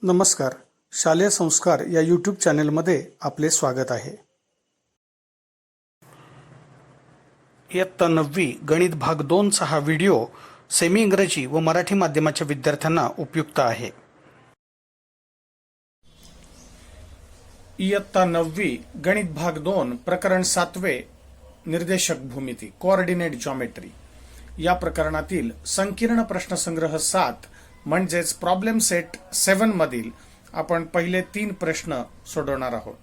नमस्कार. शालेय संस्कार या यूट्यूब चॅनेलमध्ये आपले स्वागत आहे. इयत्ता 9वी गणित भाग 2चा हा व्हिडिओ सेमी इंग्रजी व मराठी माध्यमाच्या विद्यार्थ्यांना उपयुक्त आहे. इयत्ता 9वी गणित भाग 2 प्रकरण 7वे निर्देशक भूमिती कोऑर्डिनेट जॉमेट्री या प्रकरणातील संकीर्ण प्रश्नसंग्रह 7 म्हणजेच प्रॉब्लेम सेट 7 मधील आपण पहिले 3 प्रश्न सोडवणार आहोत.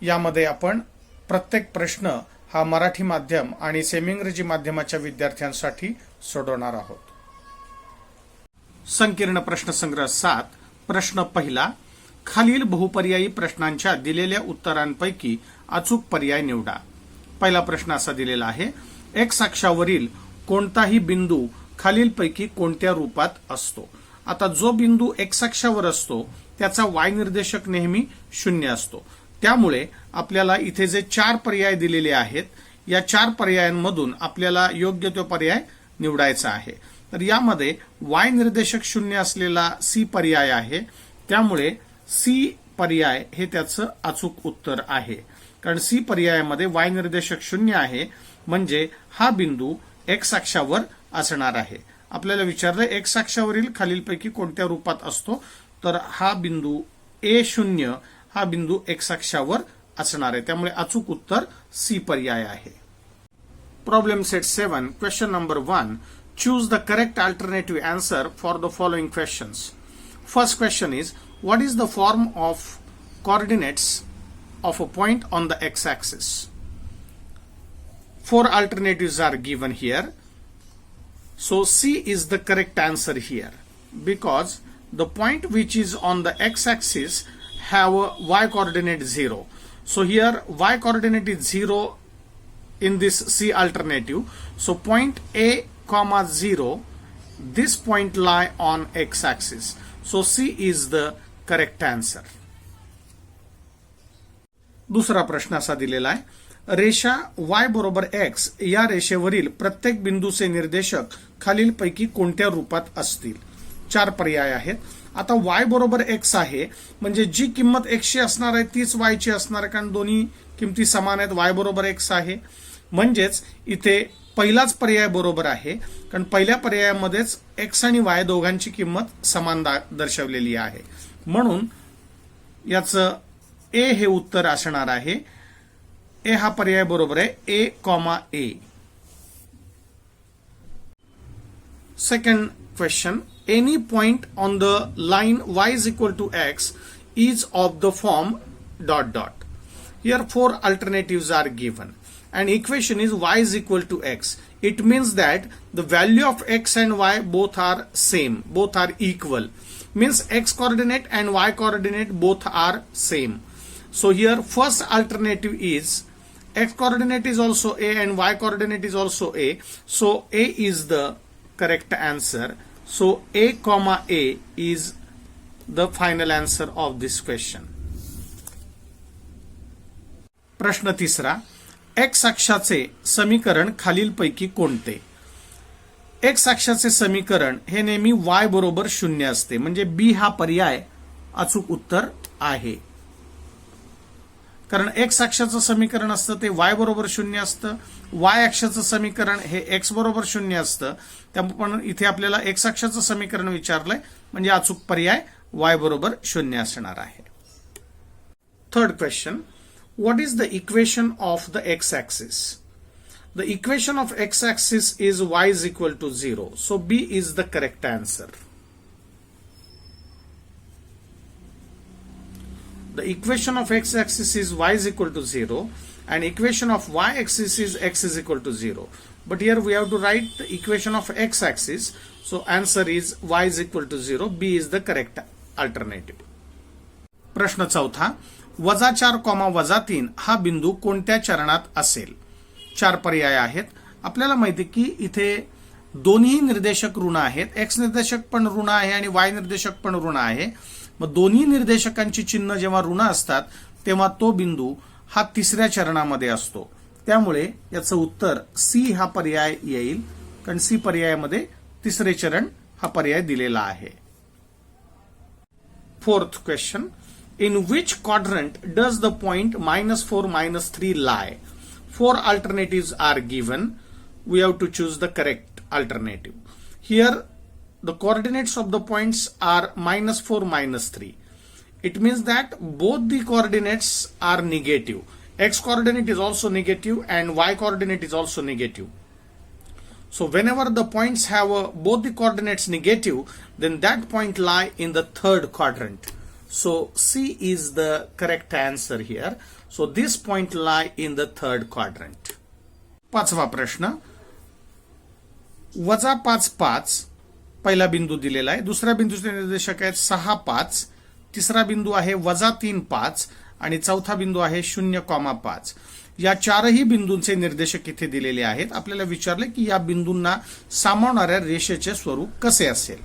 यामध्ये आपण प्रत्येक प्रश्न हा मराठी माध्यम आणि सेमी इंग्रजी माध्यमाच्या विद्यार्थ्यांसाठी सोडवणार आहोत. संकीर्ण प्रश्नसंग्रह 7 प्रश्न पहिला, खालील बहुपर्यायी प्रश्नांच्या दिलेल्या उत्तरांपैकी अचूक पर्याय निवडा. पहिला प्रश्न असा दिलेला आहे, एक्स अक्षावरील कोणताही बिंदू खालीलपैकी कोणत्या रूपात असतो. आता जो बिंदू एक्स अक्षावर असतो त्याचा वाय निर्देशक नेहमी 0 असतो. त्यामुळे आपल्याला इथे जे 4 पर्याय दिलेले आहेत या 4 पर्यायांमधून आपल्याला योग्य तो पर्याय निवडायचा आहे. तर यामध्ये वाय निर्देशक 0 असलेला सी पर्याय आहे. त्यामुळे सी पर्याय हे त्याचं अचूक उत्तर आहे. कारण सी पर्यायामध्ये वाय निर्देशक 0 आहे म्हणजे हा बिंदू एक्स अक्षावर असणार आहे. आपल्याला विचारलं एक्स अक्षावरील खालीलपैकी कोणत्या रूपात असतो, तर हा बिंदू A0 हा बिंदू एक्स अक्षावर असणार आहे. त्यामुळे अचूक उत्तर सी पर्याय आहे. Problem set 7 question number 1, choose the correct alternative answer for the following questions. First question is, what is the form of coordinates of a point on the x-axis. 4 alternatives are given here. So C is the correct answer here because the point which is on the x-axis have a y coordinate 0. So here y coordinate is 0 in this C alternative. So point A comma 0, this point lie on x-axis. So C is the correct answer. दुसरा प्रश्न असा दिलेला आहे, रेषा y बरोबर x या रेषेवरील प्रत्येक बिंदूचे निर्देशक खालीलपैकी कोणत्या रूपात असतील. 4 पर्याय आहेत. आता y बरोबर x आहे म्हणजे जी किंमत x ची असणार आहे तीच y ची असणार आहे, कारण दोन्ही किमती समान आहेत. y बरोबर x आहे म्हणजेच इथे पहिलाच पर्याय बरोबर आहे, कारण पहिल्या पर्यायामध्येच x आणि y दोघांची किंमत समान दर्शवलेली आहे. म्हणून याचं ए हे उत्तर असणार आहे. ए हा पर्याय बरोबर आहे. A, A. Second question, any point on the line y is equal to x is of the form ... Here 4 alternatives are given and equation is y is equal to x. It means that the value of x and y both are same, both are equal. Means x coordinate and y coordinate both are same. So here first alternative is x coordinate is also a and y coordinate is also a. So A is the correct answer. So A comma A is the final answer of this question. प्रश्न तिसरा, x अक्षाचे समीकरण खालीलपैकी कोणते. x अक्षाचे समीकरण हे नेहमी y बरोबर 0 असते म्हणजे B हा पर्याय अचूक उत्तर आहे. कारण x अक्षाचं समीकरण असतं ते y बरोबर 0 असतं, y अक्षाचं समीकरण हे x बरोबर 0 असतं. त्यामुळे इथे आपल्याला x अक्षाचं समीकरण विचारलंय म्हणजे अचूक पर्याय y बरोबर 0 असणार आहे. Third question, what is the equation of the x axis. The equation of x axis is y is equal to 0. So B is the correct answer. The equation of x-axis is y is equal to 0 and equation of y-axis is x is equal to 0. But here we have to write the equation of x-axis. So answer is y is equal to 0. B is the correct alternative. प्रश्न चौथा, -4, -3 हा बिंदू कोणत्या चरणात असेल. 4 पर्याय आहेत. आपल्याला माहिती की इथे दोन्ही निर्देशक ऋण आहेत. x निर्देशक पण ऋण आहे आणि y निर्देशक पण ऋण आहे. मग दोन्ही निर्देशकांची चिन्ह जेव्हा ऋण असतात तेव्हा तो बिंदू हा तिसऱ्या चरणामध्ये असतो. त्यामुळे याचं उत्तर सी हा पर्याय येईल, कारण सी पर्यायामध्ये तिसरे चरण हा पर्याय दिलेला आहे. Fourth question. In which quadrant does the point -4, -3 lie? 4 alternatives are given. We have to choose the correct alternative. Here, the coordinates of the points are -4, -3. It means that both the coordinates are negative. X coordinate is also negative and Y coordinate is also negative. So whenever the points have both the coordinates negative, then that point lie in the third quadrant. So C is the correct answer here. So this point lie in the third quadrant. पाचवा प्रश्न. -5, 5 पहिला बिंदू दिलेला आहे. दुसऱ्या बिंदूचे निर्देशक आहेत 6, 5. तिसरा बिंदू आहे -3, 5 आणि चौथा बिंदू आहे 0,5. या चारही बिंदूंचे निर्देशक इथे दिलेले आहेत. आपल्याला विचारले की या बिंदूंना सामावणाऱ्या रेषेचे स्वरूप कसे असेल.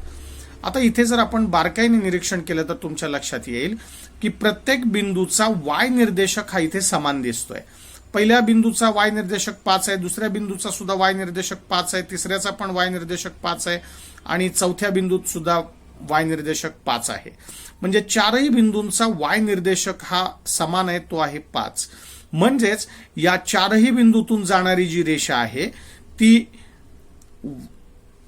आता इथे जर आपण बारकाईने निरीक्षण केलं तर तुमच्या लक्षात येईल की प्रत्येक बिंदूचा वाय निर्देशक हा इथे समान दिसतोय. पहिल्या बिंदूचा वाय निर्देशक 5 आहे, दुसऱ्या बिंदूचा सुद्धा वाय निर्देशक 5 आहे, तिसऱ्याचा पण वाय निर्देशक 5 आहे आणि चौथ्या बिंदूत सुद्धा वाय निर्देशक 5 आहे. म्हणजे चारही बिंदूंचा वाय निर्देशक हा समान आहे, तो आहे 5. म्हणजेच या चारही बिंदूतून जाणारी जी रेषा आहे ती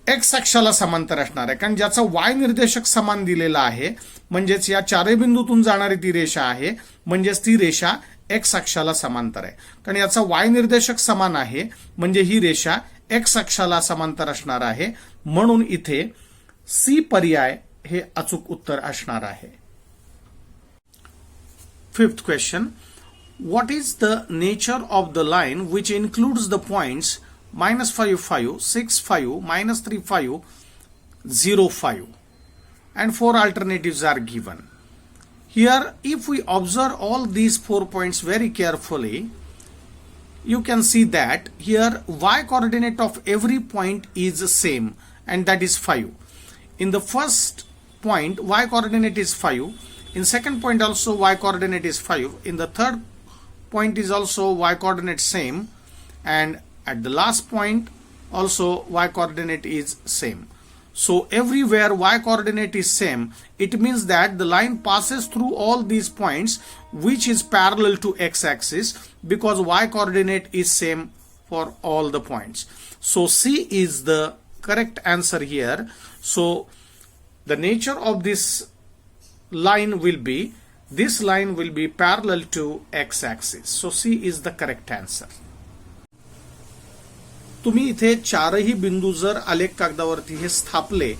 एक्स अक्षाला समांतर असणार आहे. कारण ज्याचा वाय निर्देशक समान दिलेला आहे म्हणजेच या चारही बिंदूतून जाणारी ती रेषा आहे म्हणजेच ती रेषा एक्स अक्षाला समांतर आहे. कारण याचा वाय निर्देशक समान आहे म्हणजे ही रेषा एक्स अक्षाला समांतर असणार आहे. म्हणून इथे सी पर्याय हे अचूक उत्तर असणार आहे. Fifth question. What is the nature of the line which includes the points -5, 5, 6, 5, -3, 5, 0, 5 and 4 alternatives are given. Here, if we observe all these 4 points very carefully, you can see that here y coordinate of every point is the same and that is 5. In the first point, y coordinate is 5. In second point also y coordinate is 5. In the third point is also y coordinate same and at the last point also y coordinate is same. So everywhere y coordinate is same, it means that the line passes through all these points which is parallel to x axis because y coordinate is same for all the points. So C is the correct answer here. So the nature of this line will be, this line will be parallel to x axis. So C is the correct answer. तुम्ही इथे चारही बिंदू जर आलेख कागदावरती हे स्थापले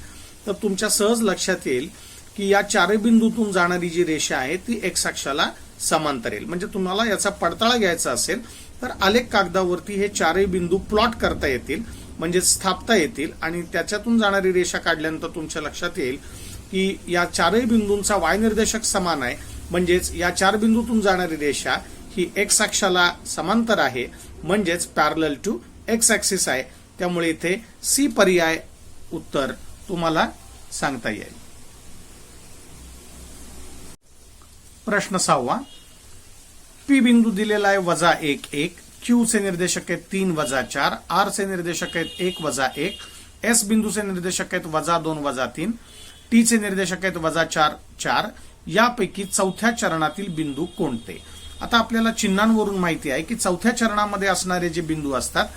तर तुमच्या सहज लक्षात येईल की या चारही बिंदूतून जाणारी जी रेषा आहे ती एक्स अक्षाला समांतर येईल. म्हणजे तुम्हाला याचा पडताळा घ्यायचा असेल तर आलेख कागदावरती हे चारही बिंदू प्लॉट करता येतील म्हणजे स्थापता येतील आणि त्याच्यातून जाणारी रेषा काढल्यानंतर तुमच्या लक्षात येईल की या चारही बिंदूंचा वाय निर्देशक समान आहे म्हणजेच या चार बिंदूतून जाणारी रेषा ही एक्स अक्षाला समांतर आहे म्हणजेच पॅरलल टू एक्स ऍक्सिस आहे. त्यामुळे इथे सी पर्याय उत्तर तुम्हाला सांगता येईल. प्रश्न 6. पी बिंदू दिलेला आहे -1, 1. क्यू चे निर्देशक आहेत 3, -4. आर चे निर्देशक आहेत 1, -1. एस बिंदूचे निर्देशक आहेत -2, -3. टी चे निर्देशक आहेत -4, 4. यापैकी चौथ्या चरणातील बिंदू कोणते. आता आपल्याला चिन्हांवरून माहिती आहे की चौथ्या चरणामध्ये असणारे जे बिंदू असतात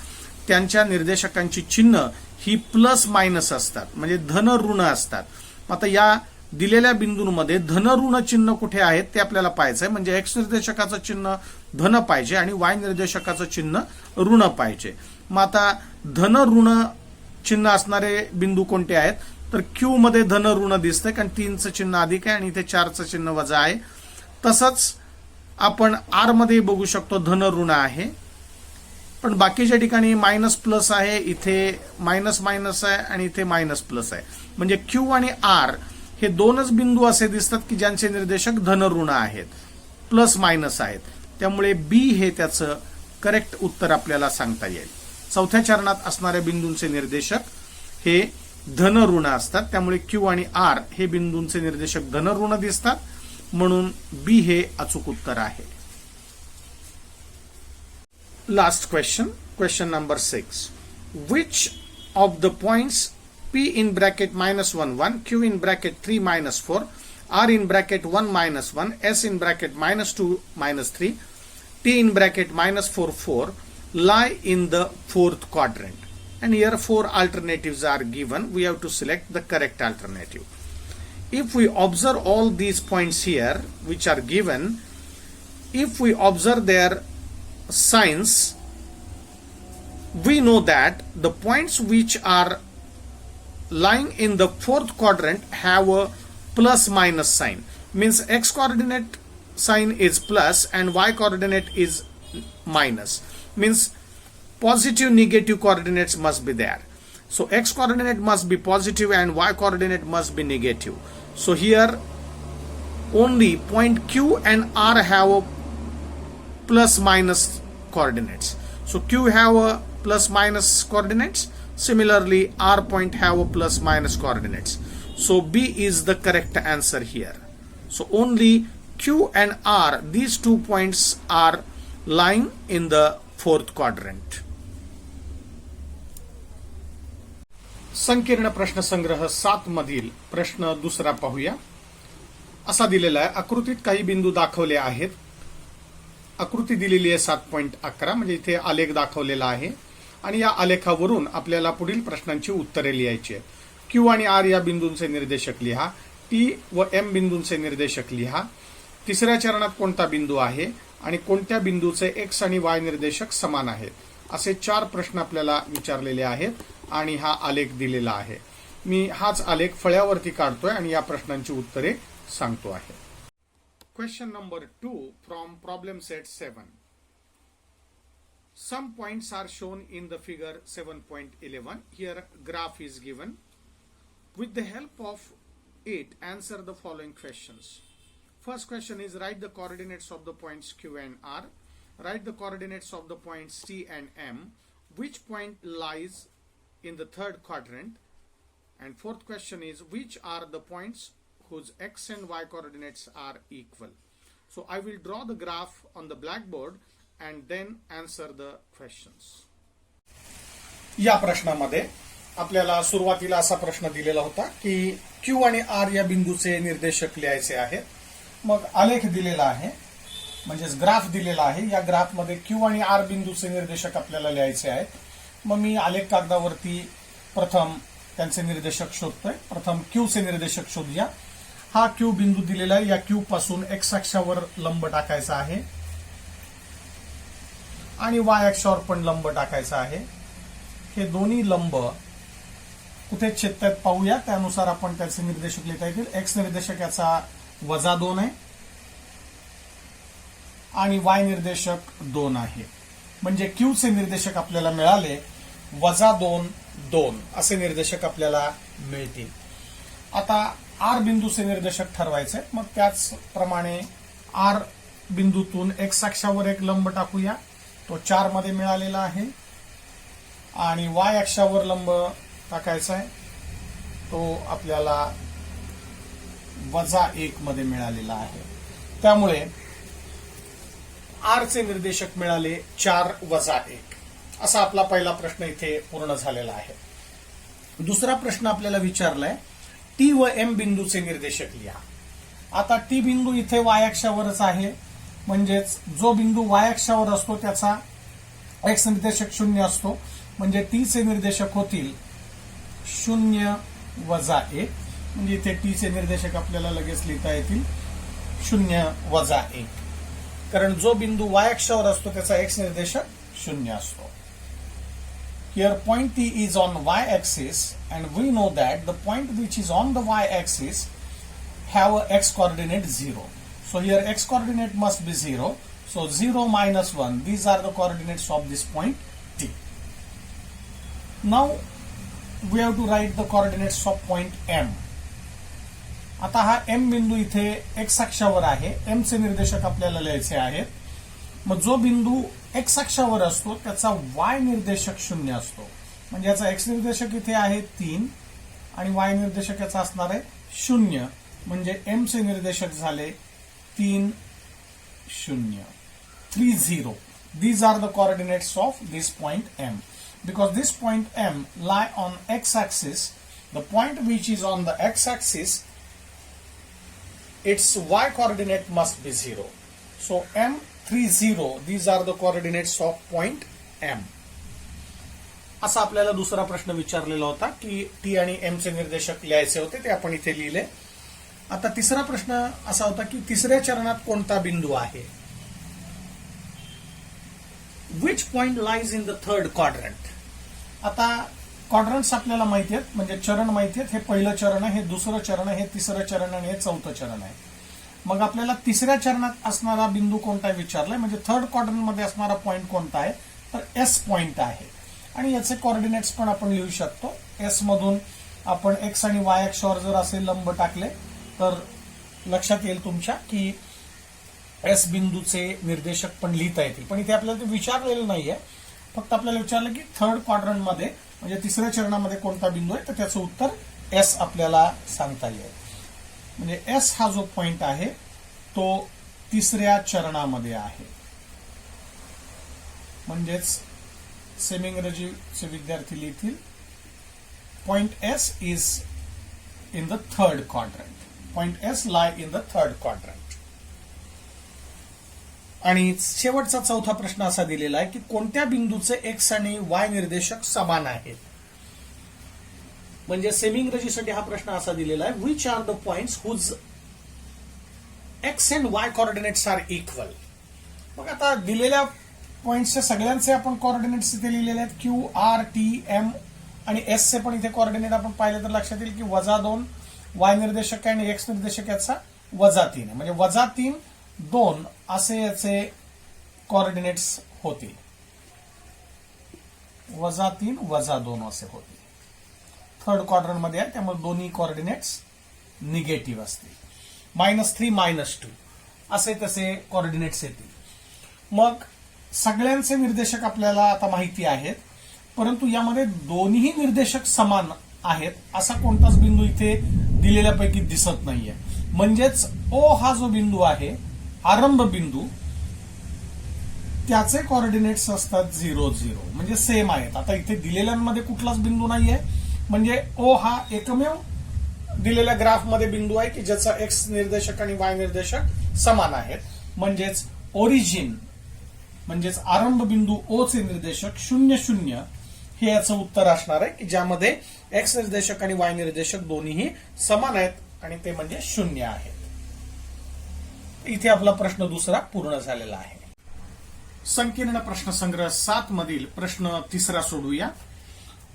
त्यांच्या निर्देशकांची चिन्ह ही प्लस मायनस असतात म्हणजे धन ऋण असतात. आता या दिलेल्या बिंदूंमध्ये धन ऋण चिन्ह कुठे आहेत ते आपल्याला पाहायचं आहे. म्हणजे एक्स निर्देशकाचं चिन्ह धन पाहिजे आणि वाय निर्देशकाचं चिन्ह ऋण पाहिजे. मग आता धन ऋण चिन्ह असणारे बिंदू कोणते आहेत तर क्यू मध्ये धन ऋण दिसतंय कारण 3चं चिन्ह अधिक आहे आणि इथे 4चं चिन्ह वजा आहे. तसंच आपण आर मध्ये बघू शकतो धन ऋण आहे पण बाकीच्या ठिकाणी मायनस प्लस आहे, इथे मायनस मायनस आहे आणि इथे मायनस प्लस आहे. म्हणजे क्यू आणि आर हे दोनच बिंदू असे दिसतात की ज्यांचे निर्देशक धन ऋण आहेत, प्लस मायनस आहेत. त्यामुळे बी हे त्याचं करेक्ट उत्तर आपल्याला सांगता येईल. चौथ्या चरणात असणाऱ्या बिंदूंचे निर्देशक हे धन ऋण असतात त्यामुळे क्यू आणि आर हे बिंदूंचे निर्देशक धन ऋण दिसतात म्हणून बी हे अचूक उत्तर आहे. Last question, question number 6. Which of the points P in bracket -1, 1, Q in bracket 3, -4 R in bracket 1 minus 1, S in bracket minus 2 minus 3, T in bracket minus 4 4 lie in the fourth quadrant. And here 4 alternatives are given. We have to select the correct alternative. If we observe all these points here which are given, if we observe their signs, we know that the points which are lying in the fourth quadrant have a plus minus sign. Means x coordinate sign is plus and y coordinate is minus. Means positive negative coordinates must be there. So x coordinate must be positive and y coordinate must be negative. So here only point Q and R have a plus minus coordinates. So Q have a plus minus coordinates. Similarly, R point have a plus minus coordinates. So B is the correct answer here. So only Q and R, these 2 points are lying in the fourth quadrant. संकीर्ण प्रश्न संग्रह 7 मधील प्रश्न दुसरा पाहूया. असा दिलेला आहे, आकृतीत काही बिंदू दाखवले आहेत. आकृती दिलेली आहे 7.11, म्हणजे इथे आलेख दाखवलेला आहे आणि या आलेखावरून आपल्याला पुढील प्रश्नांची उत्तरे लिहायची आहेत. क्यू आणि आर या बिंदूंचे निर्देशक लिहा. टी व एम बिंदूंचे निर्देशक लिहा. तिसऱ्या चरणात कोणता बिंदू आहे आणि कोणत्या बिंदूचे एक्स आणि वाय निर्देशक समान आहेत. असे 4 प्रश्न आपल्याला विचारलेले आहेत आणि हा आलेख दिलेला आहे. मी हाच आलेख फळ्यावरती काढतोय आणि या प्रश्नांची उत्तरे सांगतो आहे. Question number 2 from problem set 7. Some points are shown in the figure 7.11. Here graph is given. With the help of it, answer the following questions. First question is, write the coordinates of the points Q and R. Write the coordinates of the points T and M. Which point lies in the third quadrant? And fourth question is, which are the points whose X and Y coordinates are equal? So I will draw the graph on the blackboard and then answer the questions. या प्रश्नामध्ये आपल्याला सुरुवातीला असा प्रश्न दिलेला होता की Q आणि R या बिंदूचे निर्देशक लिहायचे आहेत. मग आलेख दिलेला आहे, म्हणजेच ग्राफ दिलेला आहे. या ग्राफमध्ये Q आणि R बिंदूचे निर्देशक आपल्याला लिहायचे आहेत. मग मी आलेख कागदावरती प्रथम त्यांचे निर्देशक शोधतोय. प्रथम Q चे निर्देशक शोधूया. हा Q बिंदू दिलेला आहे. या Q पासून X अक्षावर लंब टाकायचा आहे आणि Y अक्षावर पण लंब टाकायचा आहे. हे दोन्ही लंब कुठे छेदतात पाहूया. त्यानुसार आपण त्याचे निर्देशक लिहिता येतील. X निर्देशक याचा -2 आहे आणि Y निर्देशक 2 आहे. म्हणजे Q चे निर्देशक आपल्याला मिळाले -2 2 असे निर्देशक आपल्याला मिळतील. आता R बिंदूचे निर्देशक ठरवायचे. मग त्याचप्रमाणे R बिंदूतून X अक्षावर एक लंब टाकूया. तो 4 मध्ये मिळालेला आहे आणि Y अक्षावर लंब टाकायचा आहे. तो आपल्याला -1 मध्ये मिळालेला आहे. त्यामुळे R चे निर्देशक मिळाले 4 - 1 असा आपला पहिला प्रश्न इथे पूर्ण झालेला आहे. दुसरा प्रश्न आपल्याला विचारलाय, T व M बिंदूचे निर्देशक लिहा. आता T बिंदू इथे Y अक्षावरच आहे, म्हणजेच जो बिंदू Y अक्षावर असतो त्याचा X निर्देशक 0 असतो. म्हणजे T चे निर्देशक होतील 0 - 1. म्हणजे इथे T चे निर्देशक आपल्याला लगेच लिहिता येतील 0 - 1. कारण जो बिंदू Y अक्षावर असतो त्याचा X निर्देशक 0 असतो. Here point T is on Y axis and we know that the point which is on the Y axis have a X coordinate 0. So here X coordinate must be 0. So 0 - 1. These are the coordinates of this point T. Now we have to write the coordinates of point M. आता हा M बिंदू इथे X अक्षावर आहे. M चे निर्देशक आपल्याला लिहायचे आहेत. मग जो बिंदू X अक्षावर असतो त्याचा Y निर्देशक 0 असतो. म्हणजे याचा X निर्देशक इथे आहे 3 आणि Y निर्देशक याचा असणार आहे 0. म्हणजे M चे निर्देशक झाले 3 0 3 0. These are the coordinates of this point M. Because this point M lie on X axis, the point which is on the X axis its y coordinate must be 0. So M30, these are the coordinates of point M. असा आपल्याला दुसरा प्रश्न विचारलेला होता की T आणि M चे निर्देशक लिहायचे होते, ते आपण इथे लिहिले. आता तिसरा प्रश्न असा होता की तिसऱ्या चरणात कोणता बिंदू आहे. Which point lies in the third quadrant. आता क्वाड्रंट्स आपल्याला माहिती आहेत, म्हणजे चरण माहिती आहेत. हे पहिलं चरण आहे, हे दुसरं चरण आहे, हे तिसरं चरण आणि हे चौथं चरण आहे. मग आपल्याला तिसऱ्या चरणात असणारा बिंदू कोणता विचारलाय, म्हणजे थर्ड क्वाड्रंट मध्ये असणारा पॉइंट कोणता आहे, तर एस पॉइंट आहे. आणि याचे कोऑर्डिनेट्स पण आपण लिहू शकतो. एस मधून आपण एक्स आणि वाय अक्षावर जर असे लंब टाकले तर लक्षात येईल तुमच्या की एस बिंदूचे निर्देशक पण लिहिता येतील. पण इथे आपल्याला ते विचारलेलं नाहीये, फक्त आपल्याला विचारलं की थर्ड क्वाड्रंट मध्ये म्हणजे तिसऱ्या चरणामध्ये कोणता बिंदू आहे, तर त्याचं उत्तर एस आपल्याला सांगता येईल. म्हणजे एस हा जो पॉइंट आहे तो तिसऱ्या चरणामध्ये आहे. म्हणजेच सेमी इंग्रजीचे विद्यार्थी लिहितील point S is in the third quadrant. Point S lie in the third quadrant. आणि शेवटचा चौथा प्रश्न असा दिलेला आहे की कोणत्या बिंदूचे एक्स आणि वाय निर्देशक समान आहेत. म्हणजे सेमी इंग्रजीसाठी हा प्रश्न असा दिलेला आहे, which are the points whose X and Y coordinates are equal. मग आता दिलेल्या पॉइंट्सचे सगळ्यांचे आपण कोऑर्डिनेट्स इथे लिहिलेले आहेत. क्यू, आर, टी, एम आणि एस चे पण इथे कोऑर्डिनेट आपण पाहिले तर लक्षात येईल की -2 वाय निर्देशक आणि एक्स निर्देशक याचा -3 आहे. म्हणजे -3, 2 असे याचे कोऑर्डिनेट्स होतील. -3, -2 असे होतील. थर्ड क्वाड्रंट मध्ये आहे त्यामुळे दोन्ही कोऑर्डिनेट्स निगेटिव्ह असतील. -3, -2 असे तसे कोऑर्डिनेट्स येतील. मग सगळ्यांचे निर्देशक आपल्याला आता माहिती आहेत, परंतु यामध्ये दोन्ही निर्देशक समान आहेत असा कोणताच बिंदू इथे दिलेल्यापैकी दिसत नाहीये. म्हणजेच ओ हा जो बिंदू आहे, आरंभ बिंदू, त्याचे कोऑर्डिनेट्स असतात 0, 0 म्हणजे सेम आहेत. आता इथे दिलेल्यांमध्ये कुठलाच बिंदू नाहीये, म्हणजे ओ हा एकमेव दिलेल्या ग्राफमध्ये बिंदू आहे की ज्याचा एक्स निर्देशक आणि वाय निर्देशक समान आहेत. म्हणजेच ओरिजिन म्हणजेच आरंभ बिंदू ओ चे निर्देशक 0, 0 हे याचं उत्तर असणार आहे की ज्यामध्ये एक्स निर्देशक आणि वाय निर्देशक दोन्हीही समान आहेत आणि ते म्हणजे 0 आहेत. इथे आपला प्रश्न दुसरा पूर्ण झालेला आहे. संकीर्ण प्रश्नसंग्रह 7 मधील प्रश्न तिसरा सोडूया.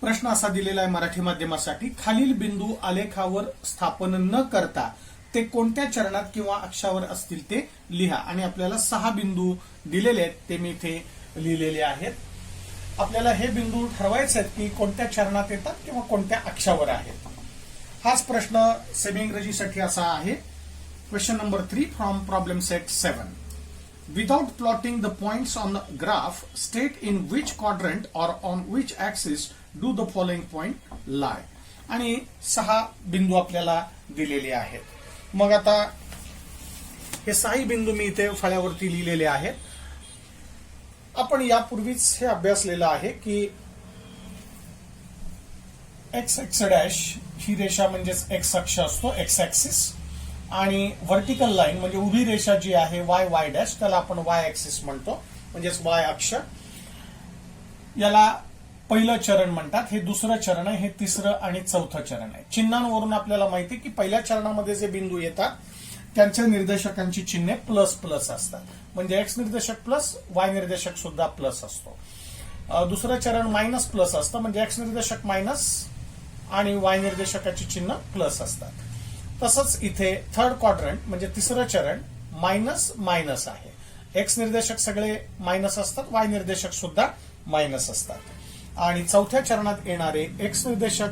प्रश्न असा दिलेला आहे मराठी माध्यमासाठी, खालील बिंदू आलेखावर स्थापन न करता ते कोणत्या चरणात किंवा अक्षावर असतील ते लिहा. आणि आपल्याला 6 बिंदू दिलेले आहेत, ते मी इथे लिहिलेले आहेत. आपल्याला हे बिंदू ठरवायचे आहेत की कोणत्या चरणात येतात किंवा कोणत्या अक्षावर आहेत. हाच प्रश्न सेमी इंग्रजीसाठी असा आहे. Question number 3 from problem set 7. Without plotting the points on the graph, state in which quadrant or on which axis do the following point lie. आणि 6 बिंदू आपल्याला दिलेले आहेत. मग आता हे 6 बिंदू मी इथे फळ्यावरती लिहिलेले आहेत. आपण यापूर्वीच हे अभ्यासलेलं आहे की एक्स एक्स डॅश ही रेषा म्हणजेच एक्स अक्ष असतो, एक्स ऍक्सिस, आणि व्हर्टिकल लाईन म्हणजे उभी रेषा जी आहे वाय वाय डॅश त्याला आपण वाय ऍक्सिस म्हणतो, म्हणजेच वाय अक्ष. याला पहिलं चरण म्हणतात, हे दुसरं चरण आहे, हे तिसरं आणि चौथं चरण आहे. चिन्हांवरून आपल्याला माहिती की पहिल्या चरणामध्ये जे बिंदू येतात त्यांच्या निर्देशकांची चिन्हे प्लस प्लस असतात. म्हणजे एक्स निर्देशक प्लस, वाय निर्देशक सुद्धा प्लस असतो. दुसरं चरण मायनस प्लस असतं, म्हणजे एक्स निर्देशक मायनस आणि वाय निर्देशकाची चिन्ह प्लस असतात. तसंच इथे थर्ड क्वाड्रंट म्हणजे तिसरं चरण मायनस मायनस आहे. एक्स निर्देशक सगळे मायनस असतात, वाय निर्देशक सुद्धा मायनस असतात. आणि चौथ्या चरणात येणारे एक्स निर्देशक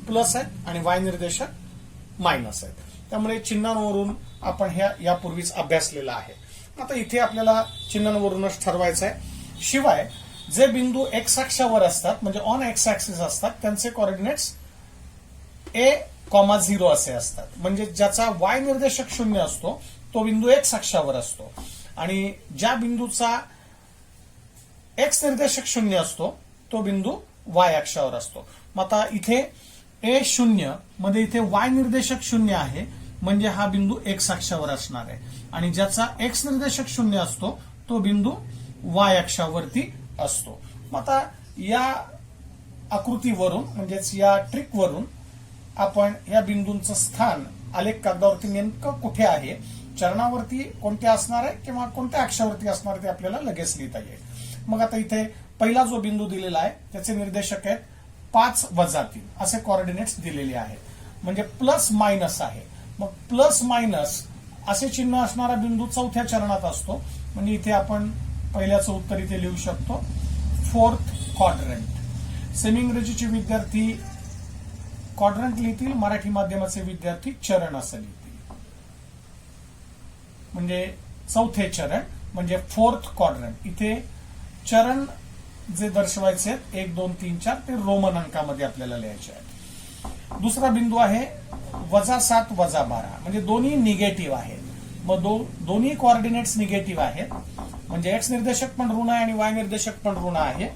प्लस आहेत आणि वाय निर्देशक मायनस आहेत. त्यामुळे चिन्हांवरून आपण ह्या यापूर्वीच अभ्यासलेला आहे. आता इथे आपल्याला चिन्हांवरूनच ठरवायचं आहे. शिवाय जे बिंदू एक्स अक्षावर असतात म्हणजे ऑन एक्स ऍक्सिस असतात त्यांचे कोऑर्डिनेट्स A,0 असे असतात. म्हणजे ज्याचा वाय निर्देशक 0 असतो तो बिंदू एक्स अक्षावर असतो आणि ज्या बिंदूचा एक्स निर्देशक 0 असतो तो बिंदू वाय अक्षावर असतो. मग आता इथे A0 मध्ये इथे वाय निर्देशक 0 आहे म्हणजे हा बिंदू एक्स अक्षावर असणार आहे आणि ज्याचा एक्स निर्देशक 0 असतो तो बिंदू वाय अक्षावरती असतो. मग आता या आकृतीवरून म्हणजेच या ट्रिकवरून आपण या बिंदूंचं स्थान आलेख कागदावरती नेमकं कुठे आहे, चरणावरती कोणत्या असणार आहे किंवा कोणत्या अक्षावरती असणार ते आपल्याला लगेच लिहिता येईल. मग आता इथे पहिला जो बिंदू दिलेला आहे त्याचे निर्देशक आहेत 5 वजा 3 असे कोऑर्डिनेट्स दिलेले आहेत. म्हणजे प्लस मायनस आहे. मग प्लस मायनस असे चिन्ह असणारा बिंदू चौथ्या चरणात असतो. म्हणजे इथे आपण पहिल्याचं उत्तर इथे लिहू शकतो 4th क्वाड्रंट. सेमी इंग्रजीचे विद्यार्थी क्वाड्रंट लिहितील, मराठी माध्यमाचे विद्यार्थी चरण असं लिहितील. म्हणजे चौथे चरण म्हणजे 4th क्वाड्रंट. इथे चरण जे दर्शवायचे आहेत 1 2 3 4 ते रोमन अंकामध्ये आपल्याला लिहायचे आहेत. दुसरा बिंदू आहे -7 -12 म्हणजे दोन्ही निगेटिव्ह आहेत. मग दोन्ही कोऑर्डिनेट्स निगेटिव्ह आहेत म्हणजे एक्स निर्देशक पण ऋण आहे आणि वाय निर्देशक पण ऋण आहे.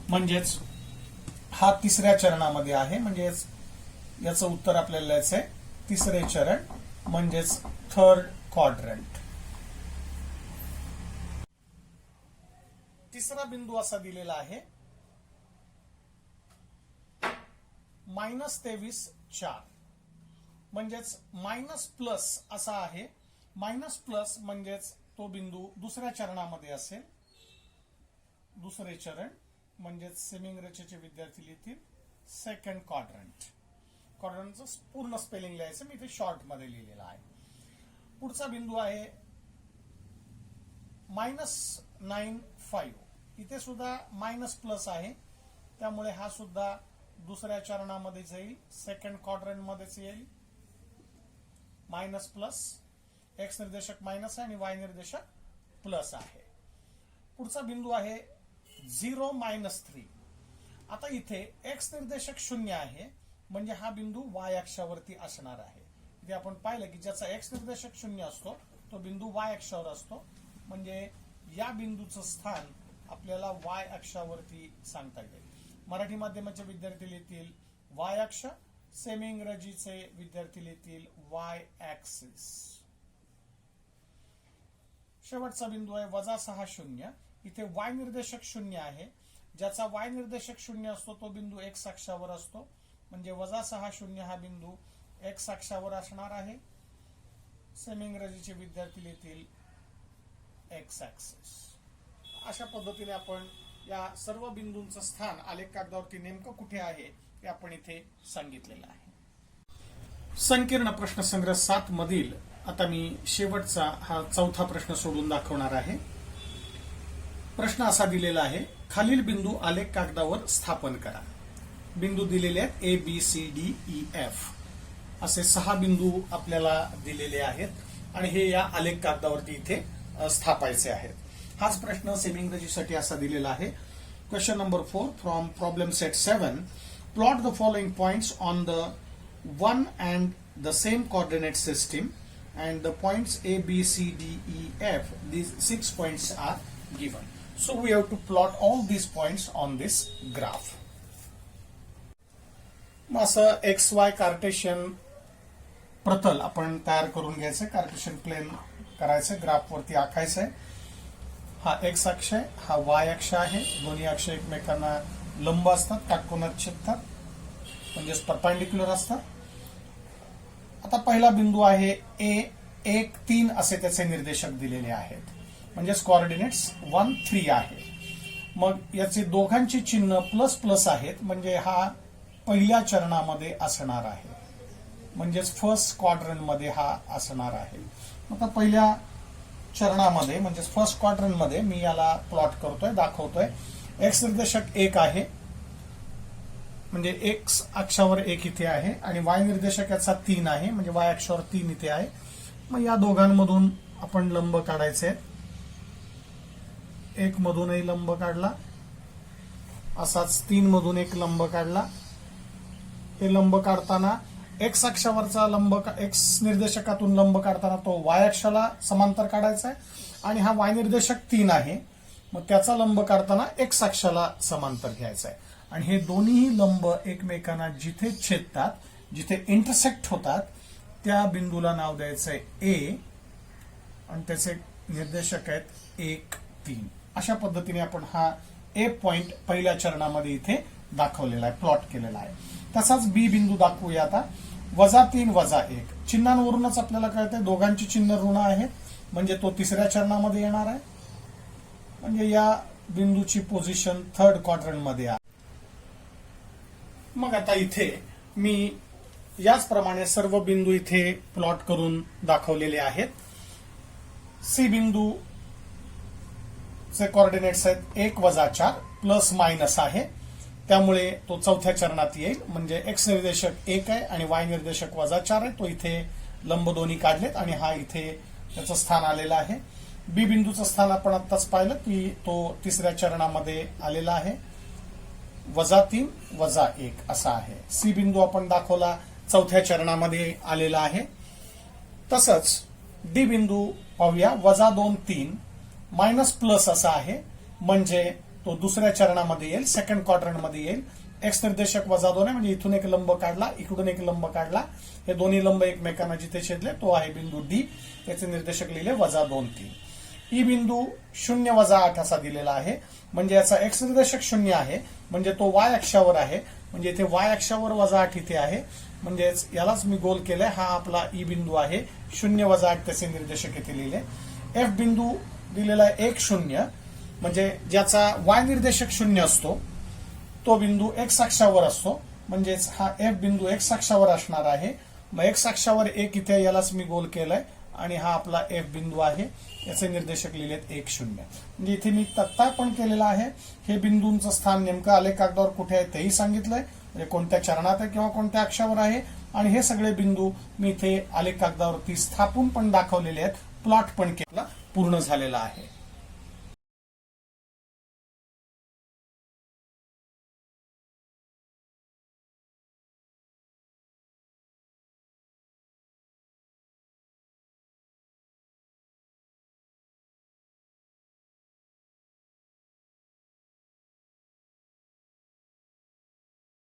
म्हणजेच हा तिसऱ्या चरणामध्ये आहे. म्हणजेच याचं उत्तर आपल्याला लिहायचं आहे तिसरे चरण म्हणजेच 3rd क्वाड्रंट. तिसरा बिंदू असा दिलेला आहे -23 4 म्हणजेच मायनस प्लस असा आहे. मायनस प्लस म्हणजेच तो बिंदू दुसऱ्या चरणामध्ये असेल. दुसरे चरण म्हणजेच सेमी इंग्रजीचे विद्यार्थी लिहितील 2nd क्वाड्रंट. क्वाड्रंटचं पूर्ण स्पेलिंग लिहायचं, मी इथे शॉर्ट मध्ये लिहिलेलं आहे. पुढचा बिंदू आहे -9 5. इथे सुद्धा मायनस प्लस आहे त्यामुळे हा सुद्धा दुसऱ्या चरणामध्ये जाईल, 2nd क्वाड्रंट मध्येच येईल. मायनस प्लस एक्स निर्देशक मायनस आहे आणि वाय निर्देशक प्लस आहे. पुढचा बिंदू आहे 0 -3. आता इथे एक्स निर्देशक 0 आहे म्हणजे हा बिंदू वाय अक्षावरती असणार आहे. इथे आपण पाहिलं की ज्याचा एक्स निर्देशक 0 असतो तो बिंदू वाय अक्षावर असतो. म्हणजे या बिंदूचं स्थान आपल्याला वाय अक्षावरती सांगता येईल. मराठी माध्यमाचे विद्यार्थी लिहितील वाय अक्ष, सेमी इंग्रजीचे विद्यार्थी लिहितील वाय ऍक्सिस. शेवटचा बिंदू आहे -6 0. इथे वाय निर्देशक 0 आहे. ज्याचा वाय निर्देशक 0 असतो तो बिंदू एक्स अक्षावर असतो. म्हणजे -6 0 हा बिंदू एक्स अक्षावर असणार आहे. सेमी इंग्रजीचे विद्यार्थी लिहितील एक्स ऍक्सिस. अशा पद्धतीने आपण या सर्व बिंदूंचं स्थान आलेख कागदावरती नेमकं कुठे आहे ते आपण इथे सांगितलेलं आहे. संकीर्ण प्रश्नसंग्रह 7 मधील आता मी शेवटचा हा चौथा प्रश्न सोडून दाखवणार आहे. प्रश्न असा दिलेला आहे, खालील बिंदू आलेख कागदावर स्थापन करा. बिंदू दिलेले आहेत ABCDEF असे 6 बिंदू आपल्याला दिलेले आहेत आणि हे या आलेख कागदावरती इथे स्थापायचे आहेत. हाच प्रश्न सेमी इंग्रजीसाठी असा दिलेला आहे. Question number 4 from problem set 7. Plot the following points on the one and the same coordinate system and the points A, B, C, D, E, F, these 6 points are given. So we have to plot all these points on this graph. मग असं XY Cartesian प्रतल आपण तयार करून घ्यायचं, Cartesian plain करायचं, graph वरती आखायचंय. हा X अक्ष आहे, हा Y अक्ष आहे. दोन्ही अक्ष एकमेकांना लंब असतात, काटकोनात छेदतात म्हणजेच परपेंडिक्युलर असतात. आता पहिला बिंदू आहे A 1 3 असे त्याचे निर्देशक दिलेले आहेत म्हणजेच कोऑर्डिनेट्स 1 3 आहे. मग याचे दोघांची चिन्ह प्लस प्लस आहेत म्हणजे हा पहिल्या चरणामध्ये असणार आहे म्हणजेच फर्स्ट क्वाड्रंट मध्ये हा असणार आहे. आता पहिल्या चरणामध्ये म्हणजेच फर्स्ट क्वाड्रंट मध्ये मी याला प्लॉट करतोय, दाखवतोय. एक्स निर्देशक 1 आहे म्हणजे एक्स अक्षावर 1 इथे आहे आणि वाय निर्देशक याचा 3 आहे म्हणजे वाय अक्षावर 3 इथे आहे. मग या दोघांमधून आपण लंब काढायचे. 1 मधूनही लंब काढला, असाच 3 मधून एक लंब काढला. हे लंब काढताना एक्स अक्षावरचा लंब, एक्स निर्देशकातून लंब काढताना तो वाय अक्षाला समांतर काढायचा आहे आणि हा वाय निर्देशक 3 आहे मग त्याचा लंब काढताना एक्स अक्षाला समांतर घ्यायचा आहे. आणि हे दोन्ही लंब एकमेकांना जिथे छेदतात, जिथे इंटरसेक्ट होतात त्या बिंदूला नाव द्यायचं आहे ए आणि त्याचे निर्देशक आहेत 1, 3. अशा पद्धतीने आपण हा ए पॉइंट पहिल्या चरणामध्ये इथे दाखवलेला आहे, प्लॉट केलेला आहे. तसाच बी बिंदू दाखवूया आता. -3 -1 चिन्हांवरूनच आपल्याला कळतंय दोघांची चिन्ह ऋण आहेत, म्हणजे तो तिसऱ्या चरणामध्ये येणार आहे. म्हणजे या बिंदूची पोझिशन 3rd क्वाड्रंट मध्ये आहे. मग आता इथे मी याचप्रमाणे सर्व बिंदू इथे प्लॉट करून दाखवलेले आहेत. सी बिंदू चे कोऑर्डिनेट्स आहेत 1 - 4 प्लस मायनस आहे, त्यामुळे तो चौथ्या चरणात येईल. म्हणजे एक्स निर्देशक 1 आहे आणि वाय निर्देशक -4 आहे. तो इथे लंब दोन्ही काढलेत आणि हा इथे त्याचं स्थान आलेलं आहे. बी बिंदूचं स्थान आपण आत्ताच पाहिलं की तो तिसऱ्या चरणामध्ये आलेला आहे. -3 -1 असा आहे. सी बिंदू आपण दाखवला चौथ्या चरणामध्ये आलेला आहे. तसंच डी बिंदू पाहूया. -2 3 मायनस प्लस असा आहे, म्हणजे तो दुसऱ्या चरणामध्ये येईल, 2nd क्वाड्रंट मध्ये येईल. एक्स निर्देशक -2 आहे, म्हणजे इथून एक लंब काढला, इकडून एक लंब काढला, हे दोन्ही लंब एकमेकांना जिथे छेदले तो आहे बिंदू डी. त्याचे निर्देशक लिहिले -2 3. ई बिंदू 0 - 8 असा दिलेला आहे, म्हणजे याचा एक्स निर्देशक 0 आहे, म्हणजे तो वाय अक्षावर आहे. म्हणजे इथे वाय अक्षावर -8 इथे आहे, म्हणजेच यालाच मी गोल केलंय. हा आपला ई बिंदू आहे. 0 - 8 त्याचे निर्देशक इथे लिहिले. एफ बिंदू दिलेला आहे 1 0, म्हणजे ज्याचा वाय निर्देशक 0 असतो तो बिंदू एक्स अक्षावर असतो, म्हणजेच हा एफ बिंदू एक्स अक्षावर असणार आहे. मग एक्स अक्षावर 1 इथे यालाच मी गोल केलाय आणि हा आपला एफ बिंदू आहे. याचे निर्देशक लिहिलेत 1 0. म्हणजे इथे मी तक्ता पण केलेला आहे. हे बिंदूंचं स्थान नेमकं आलेख कागदावर कुठे आहे तेही सांगितलंय, म्हणजे कोणत्या चरणात आहे किंवा कोणत्या अक्षावर आहे. आणि हे सगळे बिंदू मी इथे आलेख कागदावरती स्थापून पण दाखवलेले आहेत, प्लॉट पण केला, पूर्ण झालेला आहे.